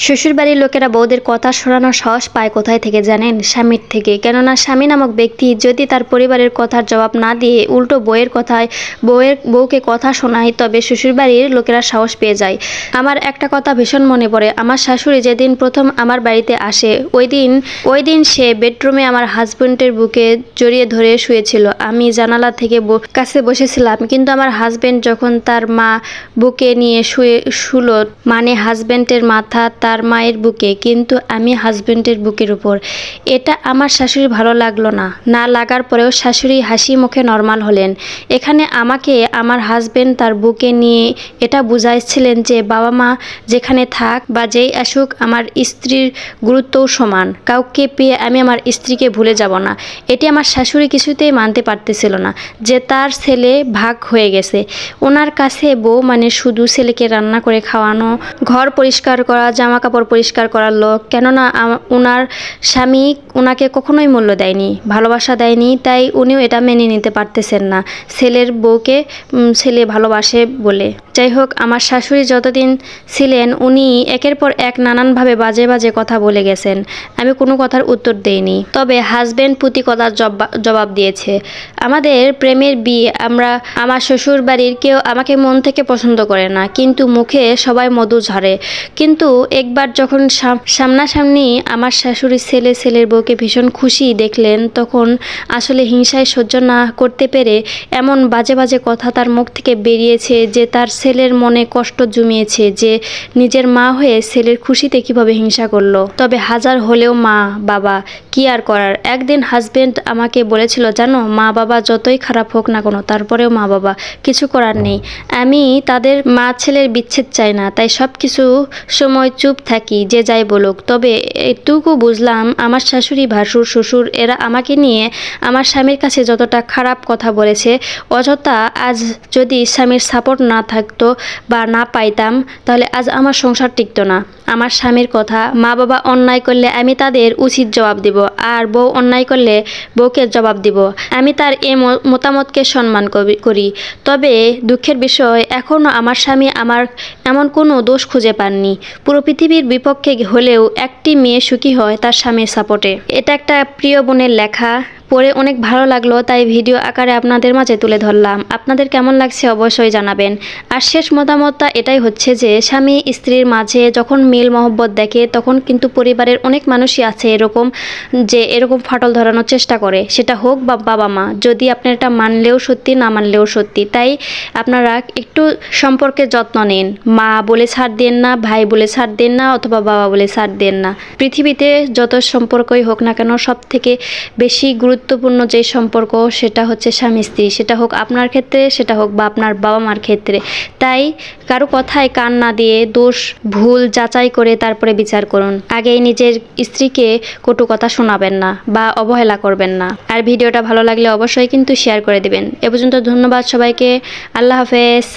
শ্বশুরবাড়ির লোকেরা বউদের কথা শোনানোর সাহস পায় কোথায় থেকে জানেন? স্বামীর থেকে। কেননা স্বামী নামক ব্যক্তি যদি তার পরিবারের কথার জবাব না দিয়ে উল্টো বউকে কথা শোনায়, তবে শ্বশুরবাড়ির লোকেরা সাহস পেয়ে যায়। আমার একটা কথা ভীষণ মনে পড়ে। আমার শাশুড়ি যেদিন প্রথম আমার বাড়িতে আসে, ওই দিন সে বেডরুমে আমার হাজবেন্ডের বুকে জড়িয়ে ধরে শুয়েছিল। আমি জানালা থেকে কাছে বসেছিলাম, কিন্তু আমার হাজবেন্ড যখন তার মা বুকে নিয়ে শুলো, মানে হাজবেন্ডের মাথা তার মায়ের বুকে, কিন্তু আমি হাজবেন্ডের বুকের উপর। এটা আমার শাশুড়ি ভালো লাগলো না লাগার পরেও শাশুড়ি হাসি মুখে নর্মাল হলেন। এখানে আমাকে আমার হাজবেন্ড তার বুকে নিয়ে এটা বুঝাইছিলেন যে বাবা মা যেখানে থাক বা যেই আসুক, আমার স্ত্রীর গুরুত্বও সমান। কাউকে পেয়ে আমি আমার স্ত্রীকে ভুলে যাব না। এটি আমার শাশুড়ি কিছুতেই মানতে পারতেছিল না যে তার ছেলে ভাগ হয়ে গেছে। ওনার কাছে বউ মানে শুধু ছেলেকে রান্না করে খাওয়ানো, ঘর পরিষ্কার করা, জামা কাপড় পরিষ্কার করার লোক। কেননা ওনার স্বামী ওনাকে কখনোই মূল্য দেয়নি, ভালোবাসা দেয়নি, তাই উনিও এটা মেনে নিতে পারতেছেন না ছেলের বউকে ছেলে ভালোবাসে বলে। যাই হোক, আমার শাশুড়ি যতদিন ছিলেন উনি একের পর এক নানানভাবে বাজে বাজে কথা বলে গেছেন। আমি কোনো কথার উত্তর দেইনি, তবে হাজবেন্ড প্রতি কথার জবাব দিয়েছে। আমাদের প্রেমের বিয়ে, আমার শ্বশুর বাড়ির কেউ আমাকে মন থেকে পছন্দ করে না, কিন্তু মুখে সবাই মধু ঝরে। কিন্তু একবার যখন সামনাসামনি আমার শাশুড়ি ছেলের বউকে ভীষণ খুশি দেখলেন, তখন আসলে হিংসায় সহ্য না করতে পেরে এমন বাজে বাজে কথা তার মুখ থেকে বেরিয়েছে যে তার ছেলের মনে কষ্ট জমিয়েছে যে নিজের মা হয়ে ছেলের খুশিতে কিভাবে হিংসা করলো। তবে হাজার হলেও মা বাবা, কি আর করার। একদিন হাজবেন্ড আমাকে বলেছিল, জানো, মা বাবা যতই খারাপ হোক না কোনো, তারপরেও মা বাবা, কিছু করার নেই। আমি তাদের মা ছেলের বিচ্ছেদ চাই না, তাই সব কিছু সময় চুপ থাকি, যে যাই বলুক। তবে এটুকু বুঝলাম, আমার শাশুড়ি, ভাসুর, শ্বশুর এরা আমাকে নিয়ে আমার স্বামীর কাছে যতটা খারাপ কথা বলেছে, অযথা আজ যদি স্বামীর সাপোর্ট না থাকতো বা না পাইতাম, তাহলে আজ আমার সংসার টিকতো না। আমার স্বামীর কথা, মা বাবা অন্যায় করলে আমি তাদের উচিত জবাব দিব, আর বউ অন্যায় করলে বউকে জবাব দিব। আমি তার এই মতামতকে সম্মান করি। তবে দুঃখের বিষয়, এখনও আমার স্বামী আমার এমন কোনো দোষ খুঁজে পাননি। পুরো পৃথিবীর বিপক্ষে হলেও একটি মেয়ে সুখী হয় তার স্বামীর সাপোর্টে। এটা একটা প্রিয় বোনের লেখা, পড়ে অনেক ভালো লাগলো, তাই ভিডিও আকারে আপনাদের মাঝে তুলে ধরলাম। আপনাদের কেমন লাগছে অবশ্যই জানাবেন। আর শেষ মতামতটা এটাই হচ্ছে যে স্বামী স্ত্রীর মাঝে যখন মিল মহব্বত দেখে, তখন কিন্তু পরিবারের অনেক মানুষই আছে এরকম ফাটল ধরানোর চেষ্টা করে, সেটা হোক বা বাবা মা। যদি আপনার এটা মানলেও সত্যি, না মানলেও সত্যি। তাই আপনারা একটু সম্পর্কে যত্ন নিন। মা বলে ছাড় দেন না, ভাই বলে ছাড় দেন না, অথবা বাবা বলে ছাড় দেন না। পৃথিবীতে যত সম্পর্কই হোক না কেন, সব থেকে বেশি গুরুত্বপূর্ণ যে সম্পর্ক, সেটা হচ্ছে স্বামী স্ত্রী। সেটা হোক আপনার ক্ষেত্রে, সেটা হোক বা আপনার বাবা মার ক্ষেত্রে। তাই কারো কথায় কান না দিয়ে দোষ ভুল যাচাই করে তারপরে বিচার করুন। আগেই নিজের স্ত্রীকে কটু কথা শোনাবেন না বা অবহেলা করবেন না। আর ভিডিওটা ভালো লাগলে অবশ্যই কিন্তু শেয়ার করে দিবেন। এ পর্যন্ত ধন্যবাদ সবাইকে। আল্লাহ হাফেজ।